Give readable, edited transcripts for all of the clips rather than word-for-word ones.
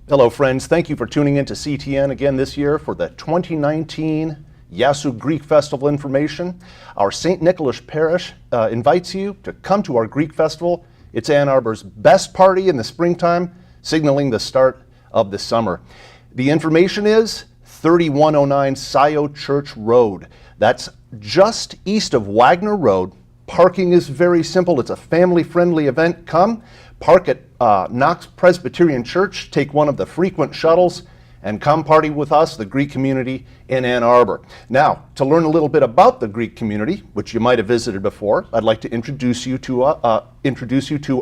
Hello friends, thank you for tuning in to CTN again this year for the 2019 Yasu Greek Festival information. Our St. Nicholas Parish invites you to come to our Greek Festival. It's Ann Arbor's best party in the springtime, signaling the start of the summer. The information is 3109 Scio Church Road. That's just east of Wagner Road. Parking is very simple. It's a family-friendly event. Come, park at Knox Presbyterian Church, take one of the frequent shuttles, and come party with us, the Greek community in Ann Arbor. Now, to learn a little bit about the Greek community, which you might have visited before, I'd like to introduce you to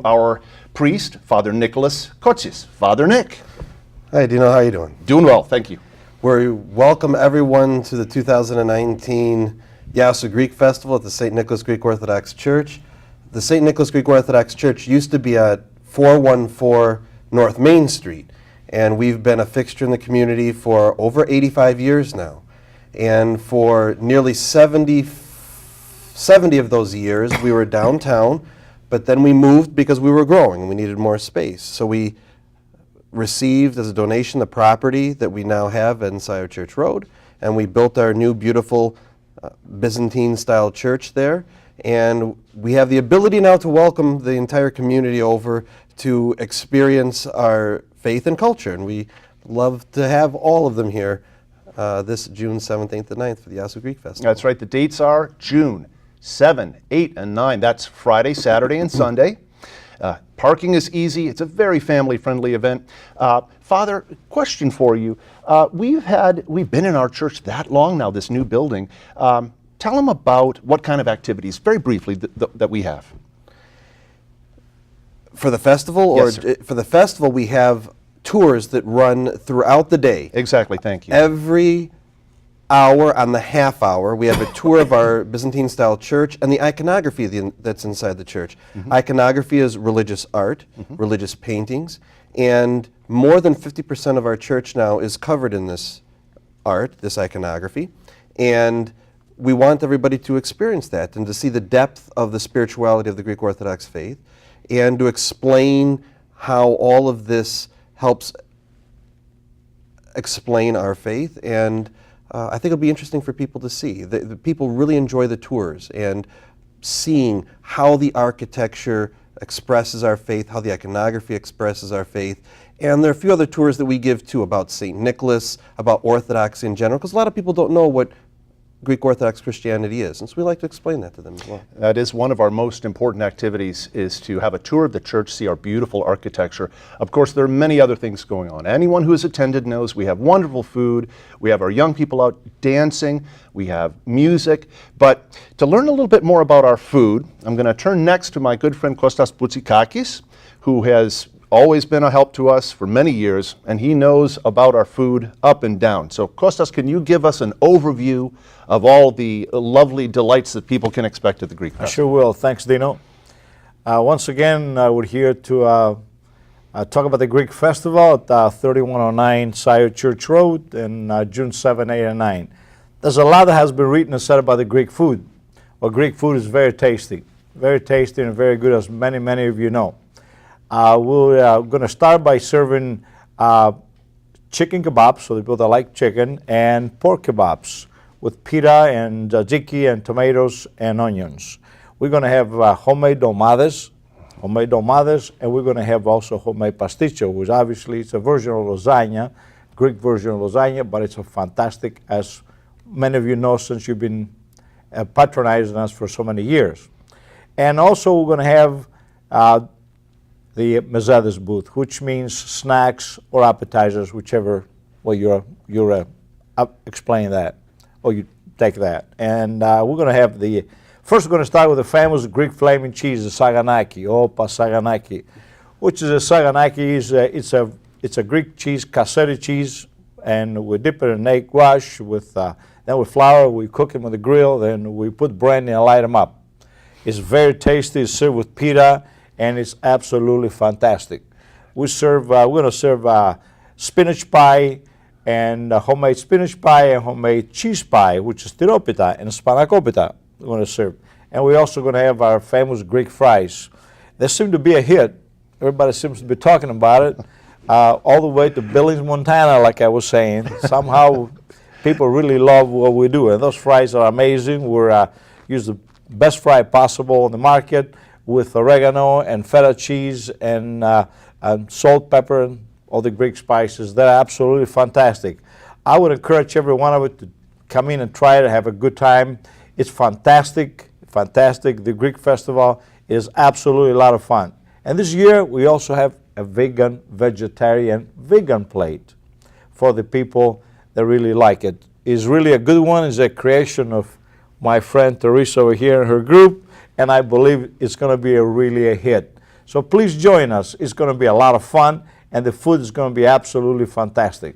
our priest, Father Nicholas Kotsis. Father Nick. Hi, Dino. How are you doing? Doing well, thank you. We welcome everyone to the 2019 Yasu Greek Festival at the St. Nicholas Greek Orthodox Church. The St. Nicholas Greek Orthodox Church used to be at 414 North Main Street, and we've been a fixture in the community for over 85 years now. And for nearly 70 of those years, we were downtown, but then we moved because we were growing and we needed more space. So we received as a donation the property that we now have in Scio Church Road, and we built our new beautiful Byzantine-style church there. And we have the ability now to welcome the entire community over to experience our faith and culture. And we love to have all of them here this June 7th, 8th, and 9th for the Yasu Greek Festival. That's right. The dates are June 7, 8, and 9. That's Friday, Saturday, and Sunday. Parking is easy. It's a very family-friendly event. Father, question for you. We've been in our church that long now, this new building. Tell them about what kind of activities, very briefly, that we have. For the festival? Yes, or for the festival, we have tours that run throughout the day. Exactly, thank you. Every hour on the half hour, we have a tour of our Byzantine-style church and the iconography that's inside the church. Mm-hmm. Iconography is religious art, religious paintings, and more than 50% of our church now is covered in this art, this iconography, and we want everybody to experience that and to see the depth of the spirituality of the Greek Orthodox faith and to explain how all of this helps explain our faith. And I think it'll be interesting for people to see. The people really enjoy the tours and seeing how the architecture expresses our faith, how the iconography expresses our faith. And there are a few other tours that we give too about St. Nicholas, about Orthodoxy in general, because a lot of people don't know what Greek Orthodox Christianity is, and so we like to explain that to them as well. That is one of our most important activities, is to have a tour of the church, see our beautiful architecture. Of course, there are many other things going on. Anyone who has attended knows we have wonderful food, we have our young people out dancing, we have music. But to learn a little bit more about our food, I'm going to turn next to my good friend Kostas Boutsikakis, who has always been a help to us for many years, and he knows about our food up and down. So Kostas, can you give us an overview of all the lovely delights that people can expect at the Greek Festival? I sure will. Thanks, Dino. Once again, we're here to talk about the Greek Festival at 3109 Scio Church Road in June 7, 8, and 9. There's a lot that has been written and said about the Greek food. Well, Greek food is very tasty and very good, as many of you know. We're going to start by serving chicken kebabs, so the people that like chicken, and pork kebabs with pita and tzatziki and tomatoes and onions. We're going to have homemade domades, and we're going to have also homemade pasticcio, which obviously is a version of lasagna, Greek version of lasagna, but it's a fantastic, as many of you know, since you've been patronizing us for so many years. And also we're going to have the mezedes booth, which means snacks or appetizers, whichever way you're explaining that, or you take that. And we're going to have first we're going to start with the famous Greek flaming cheese, the saganaki, opa saganaki, which is a saganaki, it's a Greek cheese, cassette cheese, and we dip it in an egg wash then with flour, we cook them on the grill, then we put brandy and light them up. It's very tasty, it's served with pita, and it's absolutely fantastic. We're going to serve spinach pie and homemade spinach pie and homemade cheese pie, which is tiropita and spanakopita we're going to serve. And we're also going to have our famous Greek fries. They seem to be a hit. Everybody seems to be talking about it. all the way to Billings, Montana, like I was saying. Somehow people really love what we do, and those fries are amazing. We're use the best fry possible on the market with oregano and feta cheese and salt, pepper, and all the Greek spices. They're absolutely fantastic. I would encourage every one of you to come in and try it, have a good time. It's fantastic, fantastic. The Greek festival is absolutely a lot of fun. And this year we also have a vegan, vegan plate for the people that really like it. It's really a good one. It's a creation of my friend Teresa over here and her group, and I believe it's going to be really a hit. So please join us. It's going to be a lot of fun, and the food is going to be absolutely fantastic.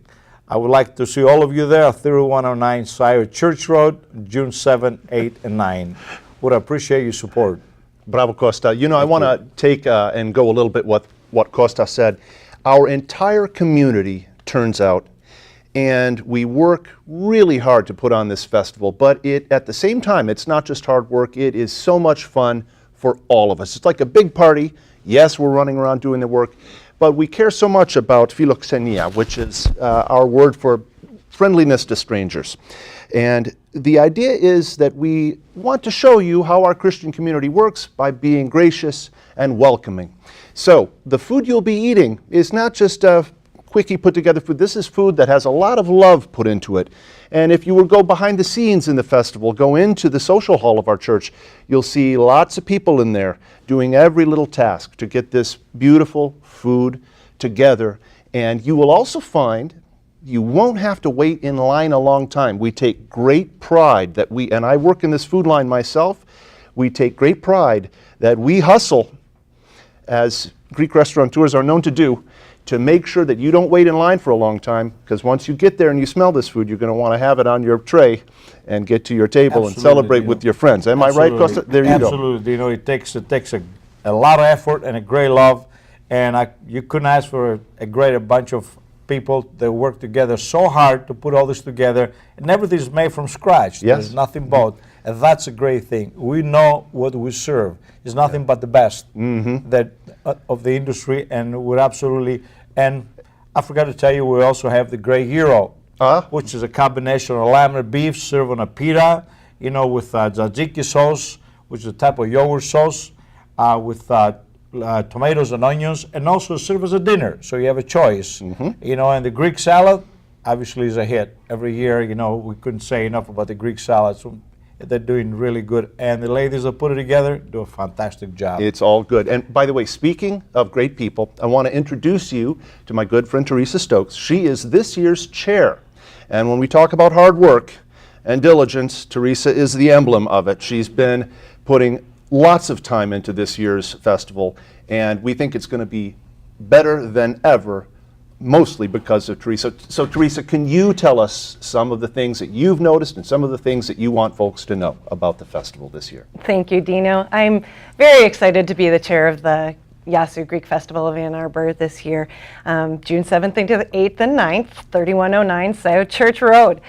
I would like to see all of you there at 3109 Sire Church Road, June 7, 8, and 9. Would appreciate your support. Bravo, Costa. You know, I want to take and go a little bit what Costa said. Our entire community turns out, and we work really hard to put on this festival, but at the same time, it's not just hard work, it is so much fun for all of us. It's like a big party. Yes, we're running around doing the work, but we care so much about philoxenia, which is our word for friendliness to strangers. And the idea is that we want to show you how our Christian community works by being gracious and welcoming. So the food you'll be eating is not just quickie put together food. This is food that has a lot of love put into it. And if you will go behind the scenes in the festival, go into the social hall of our church, you'll see lots of people in there doing every little task to get this beautiful food together. And you will also find you won't have to wait in line a long time. We take great pride that and I work in this food line myself, we take great pride that we hustle, as Greek restaurateurs are known to do, to make sure that you don't wait in line for a long time, because once you get there and you smell this food, you're going to want to have it on your tray and get to your table and celebrate with your friends. Am I right, Costa? There you go. Absolutely. You know, it takes a lot of effort and a great love, and you couldn't ask for a greater bunch of people that work together so hard to put all this together, and everything is made from scratch. Yes. There's nothing bought, and that's a great thing. We know what we serve. It's nothing but the best that of the industry, and we're absolutely. And I forgot to tell you, we also have the Grey Hero, which is a combination of lamb and beef served on a pita, you know, with tzatziki sauce, which is a type of yogurt sauce, with tomatoes and onions, and also serve as a dinner, so you have a choice. You know, and the Greek salad obviously is a hit every year. You know, we couldn't say enough about the Greek salad, so they're doing really good, and the ladies that put it together do a fantastic job. It's all good. And by the way, speaking of great people, I want to introduce you to my good friend Teresa Stokes. She is this year's chair, and when we talk about hard work and diligence, Teresa is the emblem of it. She's been putting lots of time into this year's festival, and we think it's going to be better than ever, mostly because of Teresa. So Teresa, can you tell us some of the things that you've noticed and some of the things that you want folks to know about the festival this year? Thank you, Dino. I'm very excited to be the chair of the Yasu Greek Festival of Ann Arbor this year, June 7th to the 8th and 9th, 3109 South Church Road.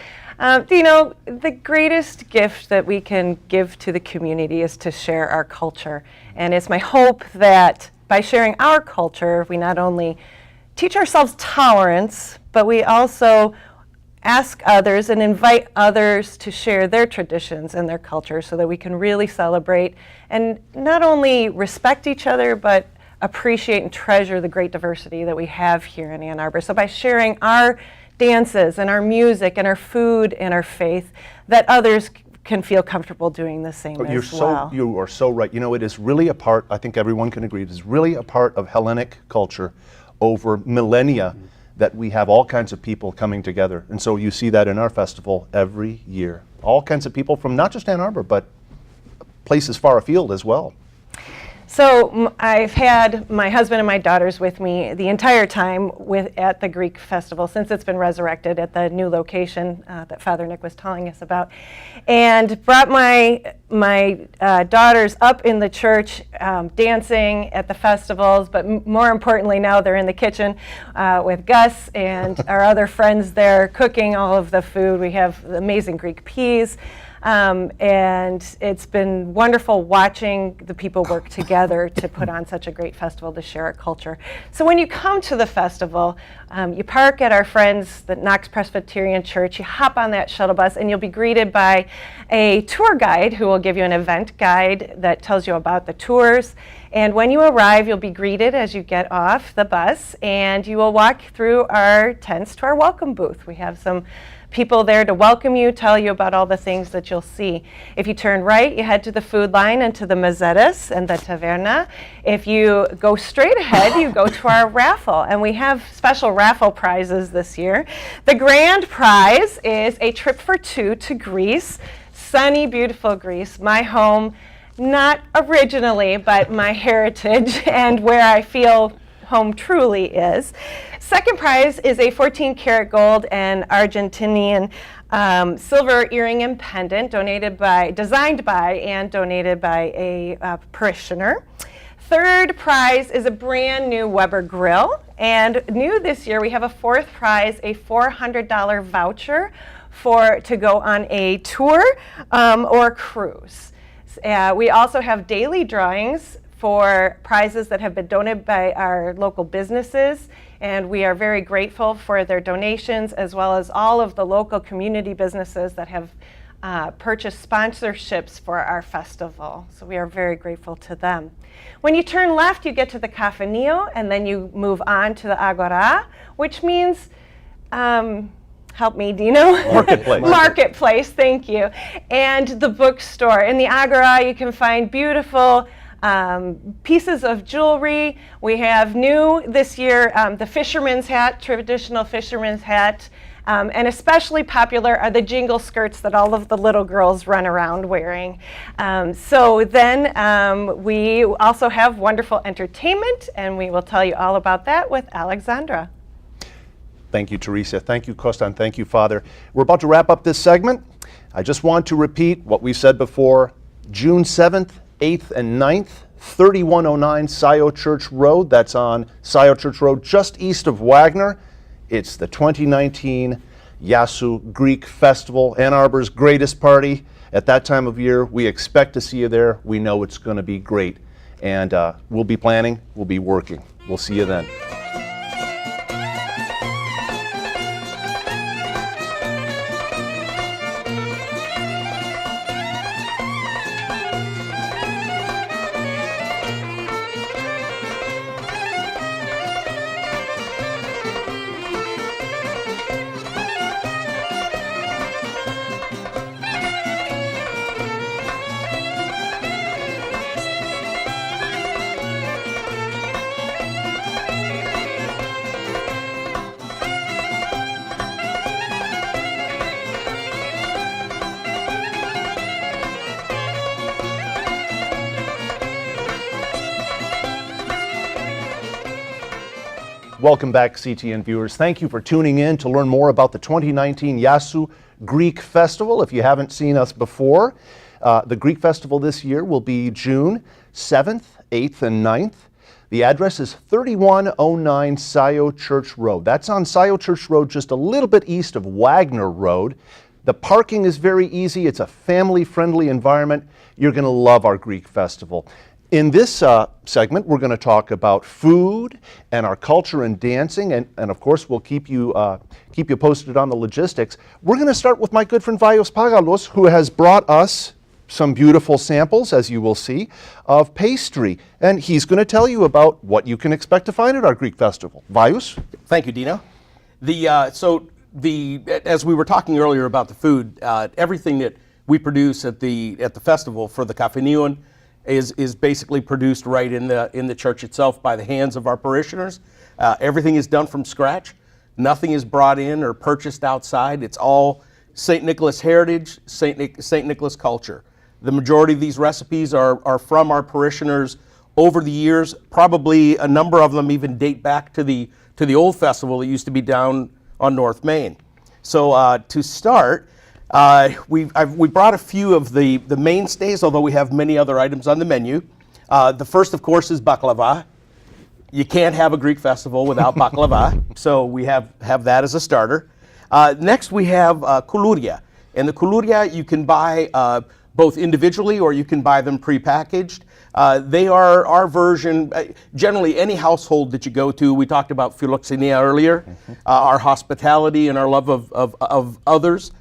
Dino, the greatest gift that we can give to the community is to share our culture. And it's my hope that by sharing our culture, we not only teach ourselves tolerance, but we also ask others and invite others to share their traditions and their culture so that we can really celebrate and not only respect each other, but appreciate and treasure the great diversity that we have here in Ann Arbor. So by sharing our dances and our music and our food and our faith, that others can feel comfortable doing the same as well. You are so right. You know, it is really a part, I think everyone can agree, it is really a part of Hellenic culture over millennia that we have all kinds of people coming together. And so you see that in our festival every year. All kinds of people from not just Ann Arbor, but places far afield as well. So I've had my husband and my daughters with me the entire time at the Greek Festival since it's been resurrected at the new location that Father Nick was telling us about, and brought my daughters up in the church dancing at the festivals, but more importantly now they're in the kitchen with Gus and our other friends there cooking all of the food. We have amazing Greek peas. And it's been wonderful watching the people work together to put on such a great festival to share our culture. So when you come to the festival, you park at our friends, the Knox Presbyterian Church, you hop on that shuttle bus, and you'll be greeted by a tour guide who will give you an event guide that tells you about the tours. And when you arrive, you'll be greeted as you get off the bus, and you will walk through our tents to our welcome booth. We have some people there to welcome you, tell you about all the things that you'll see. If you turn right, you head to the food line and to the mesetas and the taverna. If you go straight ahead, you go to our raffle, and we have special raffle prizes this year. The grand prize is a trip for two to Greece, sunny, beautiful Greece, my home, not originally, but my heritage and where I feel home truly is. Second prize is a 14-karat gold and Argentinian silver earring and pendant designed by and donated by a parishioner. Third prize is a brand new Weber grill. And new this year, we have a fourth prize, a $400 voucher to go on a tour or cruise. We also have daily drawings for prizes that have been donated by our local businesses, and we are very grateful for their donations, as well as all of the local community businesses that have purchased sponsorships for our festival. So we are very grateful to them. When you turn left, you get to the Cafeño, and then you move on to the Agora, which means help me, Dino. Marketplace. Marketplace, thank you. And the bookstore. In the Agora, you can find beautiful pieces of jewelry. We have new this year the fisherman's hat, traditional fisherman's hat, and especially popular are the jingle skirts that all of the little girls run around wearing. So then we also have wonderful entertainment, and we will tell you all about that with Alexandra. Thank you, Teresa. Thank you, Kostan. Thank you, Father. We're about to wrap up this segment. I just want to repeat what we said before. June 7th, 8th, and 9th, 3109 Scio Church Road. That's on Scio Church Road, just east of Wagner. It's the 2019 Yasu Greek Festival, Ann Arbor's greatest party. At that time of year, we expect to see you there. We know it's going to be great. And we'll be planning, we'll be working. We'll see you then. Welcome back, CTN viewers. Thank you for tuning in to learn more about the 2019 Yasu Greek Festival. If you haven't seen us before, the Greek Festival this year will be June 7th, 8th, and 9th. The address is 3109 Scio Church Road. That's on Scio Church Road, just a little bit east of Wagner Road. The parking is very easy. It's a family-friendly environment. You're going to love our Greek Festival. In this segment, we're going to talk about food and our culture and dancing, and of course, we'll keep you posted on the logistics. We're going to start with my good friend Vaios Pagalos, who has brought us some beautiful samples, as you will see, of pastry, and he's going to tell you about what you can expect to find at our Greek Festival. Vaios? Thank you, Dino. As we were talking earlier about the food, everything that we produce at the festival for the Cafeño is basically produced right in the church itself by the hands of our parishioners. Everything is done from scratch. Nothing is brought in or purchased outside. It's all St. Nicholas heritage, St. Nicholas culture. The majority of these recipes are from our parishioners over the years. Probably a number of them even date back to the old festival that used to be down on North Main. So to start, we brought a few of the mainstays, although we have many other items on the menu. The first, of course, is baklava. You can't have a Greek festival without baklava, so we have that as a starter. Next, we have koulouria, And the koulouria you can buy both individually or you can buy them prepackaged. They are our version. Generally, any household that you go to, we talked about philoxenia earlier, our hospitality and our love of others.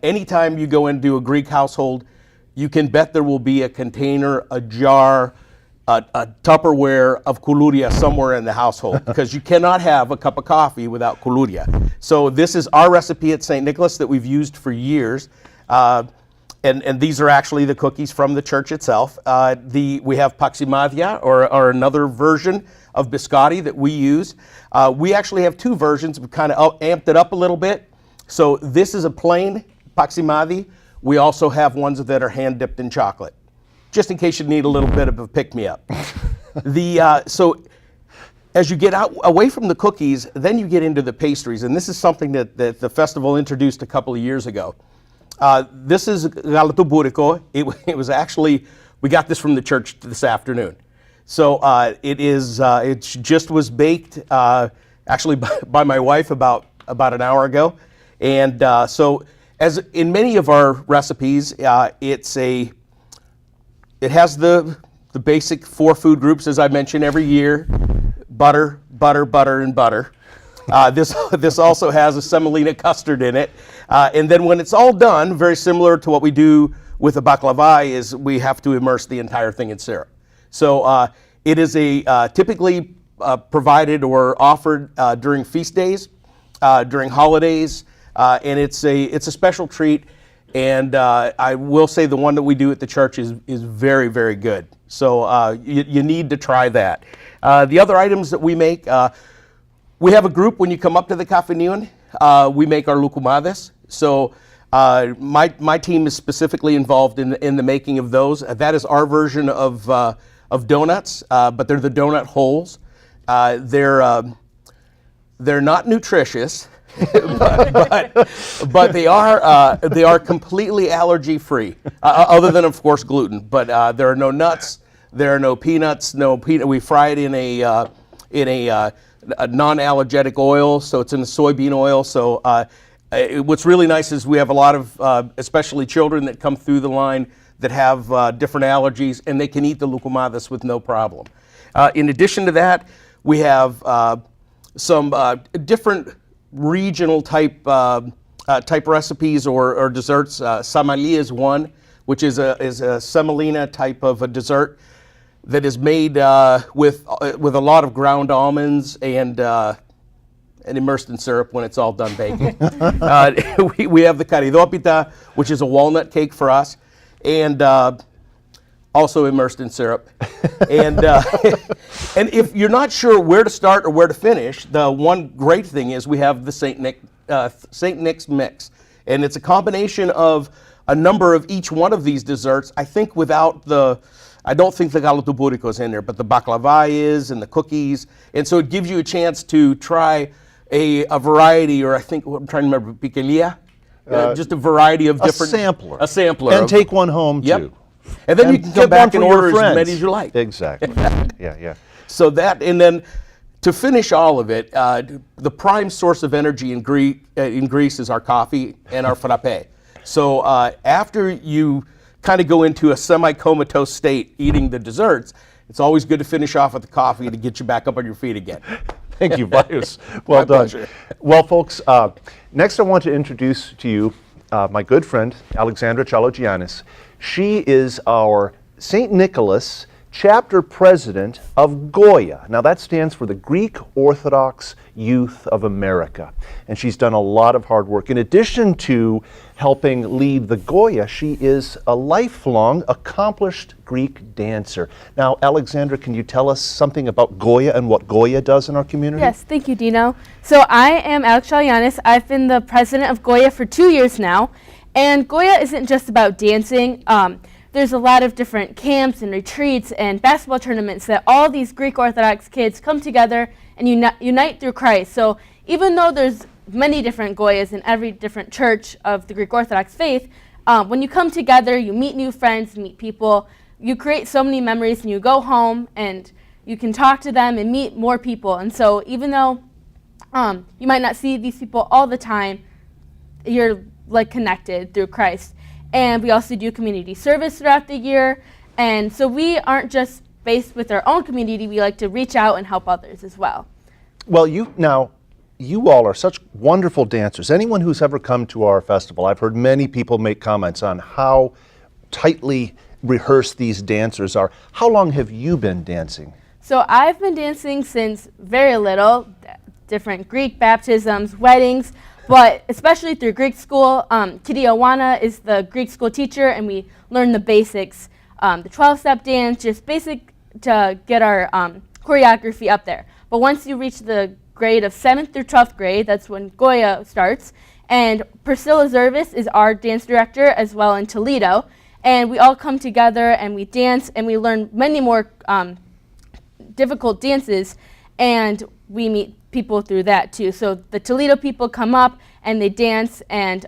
Anytime you go into a Greek household, you can bet there will be a container, a jar, a Tupperware of koulouria somewhere in the household, because you cannot have a cup of coffee without koulouria. So this is our recipe at St. Nicholas that we've used for years. And these are actually the cookies from the church itself. We have paximadia, or another version of biscotti that we use. We actually have two versions. We've kind of amped it up a little bit. So this is a plain paximadi. We also have ones that are hand dipped in chocolate, just in case you need a little bit of a pick-me-up. So as you get away from the cookies, then you get into the pastries. And this is something that the festival introduced a couple of years ago. This is galato bourrico. It was actually, we got this from the church this afternoon. So it just was baked actually by my wife about an hour ago. And so as in many of our recipes, it has the basic 4 food groups, as I mention every year: butter, butter, butter, and butter. This also has a semolina custard in it. And then when it's all done, very similar to what we do with a baklava, is we have to immerse the entire thing in syrup. So it is typically provided or offered during feast days, during holidays, and it's a special treat. And I will say the one that we do at the church is very, very good. So you need to try that. The other items that we make, we have a group when you come up to the Cafe Neon. We make our lucumades. So my team is specifically involved in the making of those. That is our version of donuts, but they're the donut holes. They're not nutritious, but they are completely allergy free, other than of course gluten. But there are no nuts, there are no peanuts, We fry it in a non-allergenic oil, so it's in a soybean oil. So what's really nice is we have a lot of, especially children that come through the line that have different allergies, and they can eat the lucumades with no problem. In addition to that, we have some different regional type recipes or desserts. Samali is one, which is a semolina type of a dessert that is made with a lot of ground almonds and immersed in syrup when it's all done baking. We have the caridopita, which is a walnut cake for us, and also immersed in syrup. And if you're not sure where to start or where to finish, the one great thing is we have the St. Nick's mix, and it's a combination of a number of each one of these desserts. I don't think the galato bourrico is in there, but the baklava is, and the cookies, and so it gives you a chance to try a variety, or I'm trying to remember, piquelia, just a variety of different. A sampler. And take one home too. And then you can come back and order as many as you like. Exactly. Yeah. So and then to finish all of it, the prime source of energy in Greece is our coffee and our frappe. So after you kind of go into a semi-comatose state eating the desserts, it's always good to finish off with the coffee to get you back up on your feet again. Thank you, Vice. Well done. Pleasure. Well, folks, next I want to introduce to you my good friend, Alexandra Chalogiannis. She is our St. Nicholas chapter president of Goya. Now that stands for the Greek Orthodox Youth of America. And she's done a lot of hard work. In addition to helping lead the Goya, she is a lifelong accomplished Greek dancer. Now, Alexandra, can you tell us something about Goya and what Goya does in our community? Yes, thank you, Dino. So I am Alex Chalianis. I've been the president of Goya for 2 years now. And Goya isn't just about dancing. There's a lot of different camps and retreats and basketball tournaments that all these Greek Orthodox kids come together and unite through Christ. So even though there's many different Goyas in every different church of the Greek Orthodox faith, when you come together, you meet new friends, meet people, you create so many memories, and you go home and you can talk to them and meet more people. And so even though you might not see these people all the time, you're like connected through Christ. And we also do community service throughout the year. And so we aren't just based with our own community, we like to reach out and help others as well. Well, you all are such wonderful dancers. Anyone who's ever come to our festival, I've heard many people make comments on how tightly rehearsed these dancers are. How long have you been dancing? So I've been dancing since very little, different Greek baptisms, weddings, but especially through Greek school. Kitty Owana is the Greek school teacher, and we learn the basics, the 12-step dance, just basic to get our choreography up there. But once you reach the grade of 7th through 12th grade, that's when Goya starts. And Priscilla Zervis is our dance director as well in Toledo. And we all come together and we dance and we learn many more difficult dances, and we meet people through that too. So the Toledo people come up and they dance, and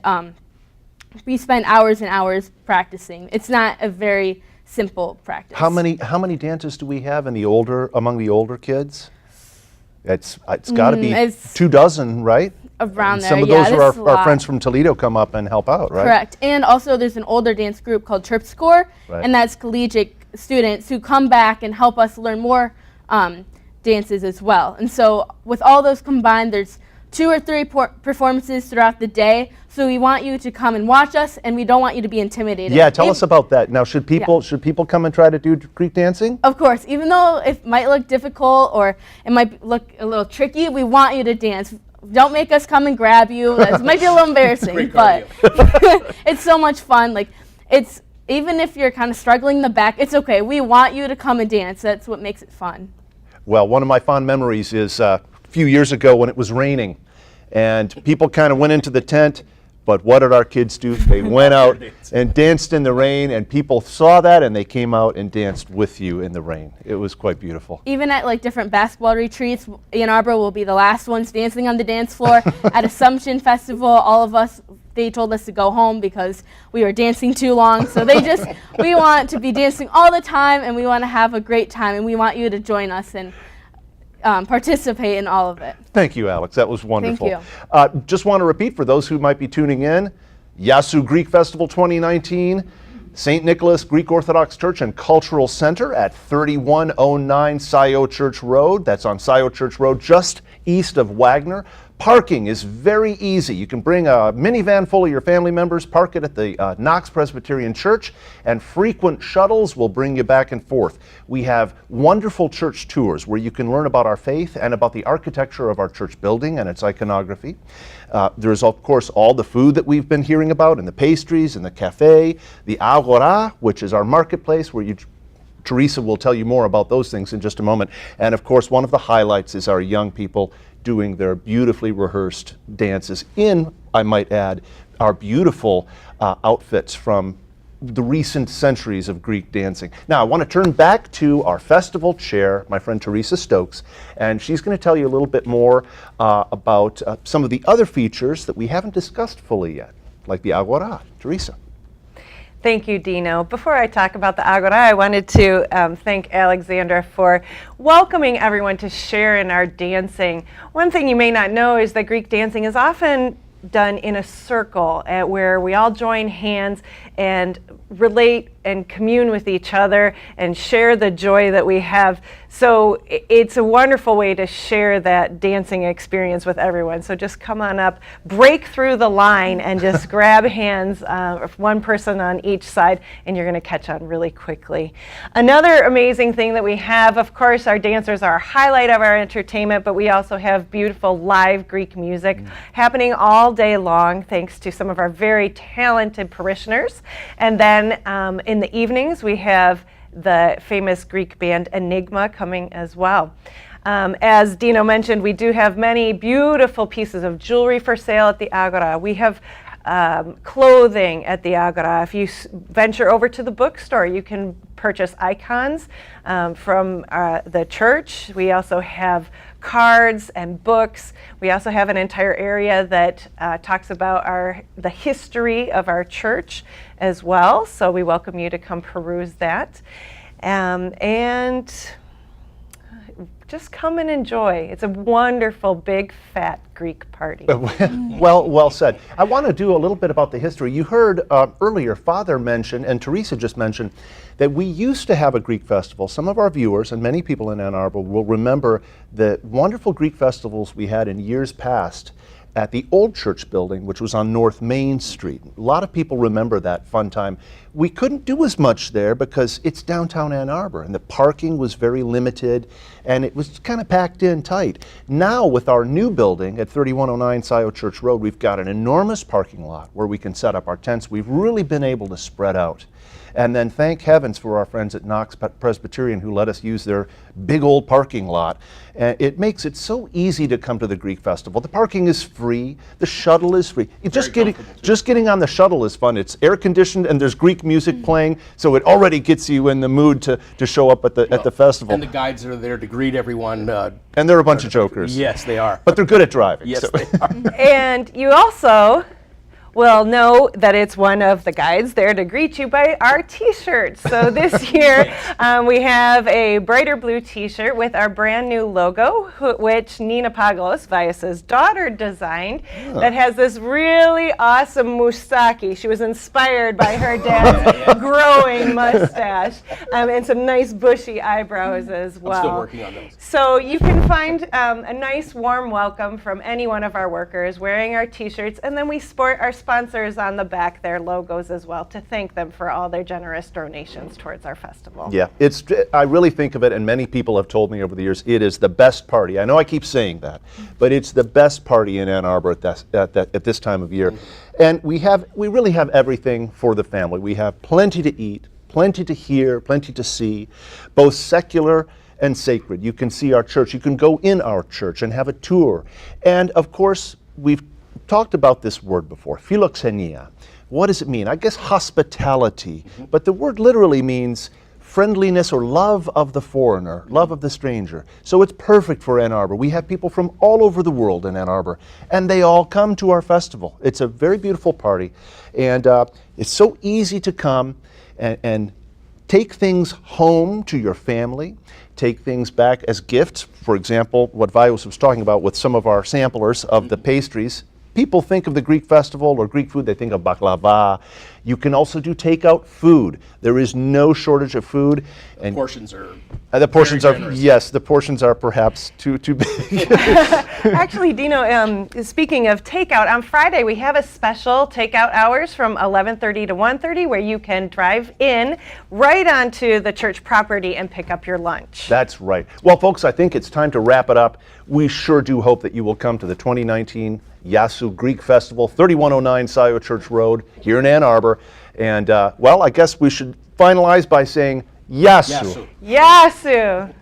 we spend hours and hours practicing. It's not a very simple practice. How many dances do we have among the older kids? It's got to be 24, right? Around and there, some of yeah, those are that's a our lot. friends from Toledo come up and help out, right? Correct. And also there's an older dance group called Trip Score, Right. and that's collegiate students who come back and help us learn more dances as well. And so with all those combined, there's 2 or 3 performances throughout the day. So we want you to come and watch us, and we don't want you to be intimidated. Yeah, tell us about that. Now, should people come and try to do Greek dancing? Of course, even though it might look difficult or it might look a little tricky, we want you to dance. Don't make us come and grab you. That might be a little embarrassing, but it's so much fun. Like, it's even if you're kind of struggling in the back, it's okay. We want you to come and dance. That's what makes it fun. Well, one of my fond memories is a few years ago when it was raining, and people kind of went into the tent. But what did our kids do? They went out and danced in the rain, and people saw that, and they came out and danced with you in the rain. It was quite beautiful. Even at like different basketball retreats, Ann Arbor will be the last ones dancing on the dance floor. At Assumption Festival, all of us, they told us to go home because we were dancing too long. So we want to be dancing all the time, and we want to have a great time, and we want you to join us and participate in all of it. Thank you, Alex. That was wonderful. Thank you. Just want to repeat for those who might be tuning in, Yasu Greek Festival 2019, St. Nicholas Greek Orthodox Church and Cultural Center at 3109 Scio Church Road. That's on Scio Church Road, just east of Wagner. Parking is very easy. You can bring a minivan full of your family members, park it at the Knox Presbyterian Church, and frequent shuttles will bring you back and forth. We have wonderful church tours where you can learn about our faith and about the architecture of our church building and its iconography. There's, of course, all the food that we've been hearing about, and the pastries, and the cafe, the Arbor, which is our marketplace where Teresa will tell you more about those things in just a moment. And of course, one of the highlights is our young people doing their beautifully rehearsed dances in, I might add, our beautiful outfits from the recent centuries of Greek dancing. Now, I want to turn back to our festival chair, my friend Teresa Stokes, and she's going to tell you a little bit more about some of the other features that we haven't discussed fully yet, like the Agora. Teresa. Thank you, Dino. Before I talk about the Agora, I wanted to thank Alexandra for welcoming everyone to share in our dancing. One thing you may not know is that Greek dancing is often done in a circle where we all join hands and relate and commune with each other and share the joy that we have. So it's a wonderful way to share that dancing experience with everyone. So just come on up, break through the line, and just grab hands, one person on each side, and you're going to catch on really quickly. Another amazing thing that we have, of course, our dancers are a highlight of our entertainment, but we also have beautiful live Greek music happening all day long, thanks to some of our very talented parishioners. And then in the evenings, we have the famous Greek band Enigma coming as well. As Dino mentioned, we do have many beautiful pieces of jewelry for sale at the Agora. We have clothing at the Agora. If you venture over to the bookstore, you can purchase icons from the church. We also have cards and books. We also have an entire area that talks about the history of our church as well. So we welcome you to come peruse that. And just come and enjoy. It's a wonderful, big, fat Greek party. Well said. I want to do a little bit about the history. You heard earlier Father mention, and Teresa just mentioned, that we used to have a Greek festival. Some of our viewers and many people in Ann Arbor will remember the wonderful Greek festivals we had in years past at the old church building, which was on North Main Street. A lot of people remember that fun time. We couldn't do as much there because it's downtown Ann Arbor and the parking was very limited and it was kind of packed in tight. Now with our new building at 3109 Scioto Church Road, we've got an enormous parking lot where we can set up our tents. We've really been able to spread out. And then thank heavens for our friends at Knox Presbyterian who let us use their big old parking lot. And it makes it so easy to come to the Greek Festival. The parking is free, the shuttle is free. Just getting on the shuttle is fun. It's air conditioned and there's Greek music playing, so it already gets you in the mood to show up at the festival. And the guides are there to greet everyone. And they're a bunch of jokers. Yes, they are. But they're good at driving. Yes, so. they are. And you also will know that it's one of the guides there to greet you by our t-shirts. So this year we have a brighter blue t-shirt with our brand new logo, which Nina Pagos, Vias's daughter, designed, that has this really awesome moustache. She was inspired by her dad's growing mustache and some nice bushy eyebrows as well. I'm still working on those. So you can find a nice warm welcome from any one of our workers wearing our t-shirts, and then we sport our sponsors on the back, their logos as well, to thank them for all their generous donations towards our festival. Yeah, I really think of it, and many people have told me over the years, it is the best party. I know I keep saying that, but it's the best party in Ann Arbor at this time of year. And we really have everything for the family. We have plenty to eat, plenty to hear, plenty to see, both secular and sacred. You can see our church. You can go in our church and have a tour. And of course, we've talked about this word before, philoxenia. What does it mean? I guess hospitality, but the word literally means friendliness or love of the foreigner, love of the stranger. So it's perfect for Ann Arbor. We have people from all over the world in Ann Arbor, and they all come to our festival. It's a very beautiful party, and it's so easy to come and take things home to your family, take things back as gifts. For example, what Vios was talking about with some of our samplers of the pastries. People think of the Greek festival or Greek food, they think of baklava. You can also do takeout food. There is no shortage of food. And Portions are the portions are generous. yes, the portions are perhaps too big. Actually, Dino, speaking of takeout, on Friday we have a special takeout hours from 11:30 to 1:30 where you can drive in right onto the church property and pick up your lunch. That's right. Well, folks, I think it's time to wrap it up. We sure do hope that you will come to the 2019 Yasu Greek Festival, 3109 Scioto Church Road here in Ann Arbor. And, well, I guess we should finalize by saying Yasu. Yasu. Yasu!